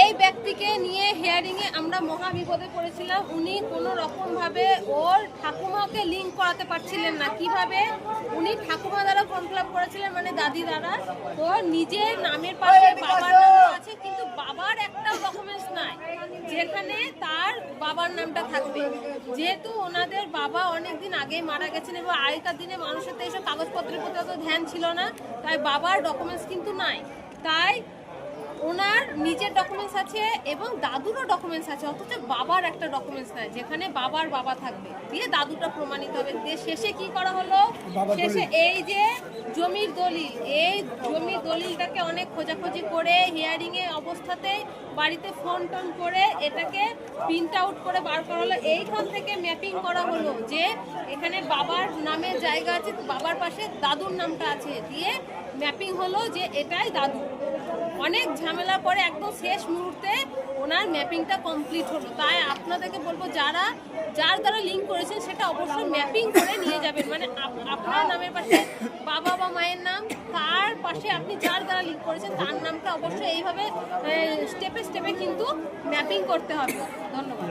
এই ব্যক্তিকে নিয়ে হিয়ারিংয়ে আমরা মহা বিপদে পড়েছিলাম। উনি কোনো রকমভাবে ওর ঠাকুমাকে লিঙ্ক করাতে পারছিলেন না। কিভাবে? উনি ঠাকুমা দ্বারা ফর্ম ফিল আপ করেছিলেন, মানে দাদি দ্বারা। তো নিজের নামের পাশে বাবার নাম আছে, কিন্তু বাবার একটা ডকুমেন্টস নাই যেখানে তার বাবার নামটা থাকবে। যেহেতু ওনাদের বাবা অনেকদিন আগেই মারা গেছেন এবং আগেকার দিনে মানুষের তো এইসব কাগজপত্রের প্রতি অত ধ্যান ছিল না, তাই বাবার ডকুমেন্টস কিন্তু নাই। তাই ওনার নিজের ডকুমেন্টস আছে এবং দাদুরও ডকুমেন্টস আছে, অথচ বাবার একটা ডকুমেন্টস নাই যেখানে বাবার বাবা থাকবে, দিয়ে দাদুটা প্রমাণিত হবে। দিয়ে শেষে কি করা হলো? শেষে এই যে জমির দলিল, এই জমির দলিলটাকে অনেক খোঁজাখুঁজি করে হিয়ারিংয়ে অবস্থাতেই বাড়িতে ফোন টোন করে এটাকে প্রিন্ট আউট করে বার করা হলো। এইখান থেকে ম্যাপিং করা হলো যে এখানে বাবার নামের জায়গা আছে, বাবার পাশে দাদুর নামটা আছে, দিয়ে ম্যাপিং হলো যে এটাই দাদু। অনেক ঝামেলা পরে একদম শেষ মুহূর্তে ওনার ম্যাপিংটা কমপ্লিট হলো। তাই আপনাদেরকে বলবো, যার দ্বারা লিঙ্ক করেছেন সেটা অবশ্যই ম্যাপিং করে নিয়ে যাবেন। মানে আপনার নামের পাশে বাবা বা মায়ের নাম, তার পাশে আপনি যার দ্বারা লিঙ্ক করেছেন তার নামটা অবশ্যই এইভাবে স্টেপে স্টেপে কিন্তু ম্যাপিং করতে হবে। ধন্যবাদ।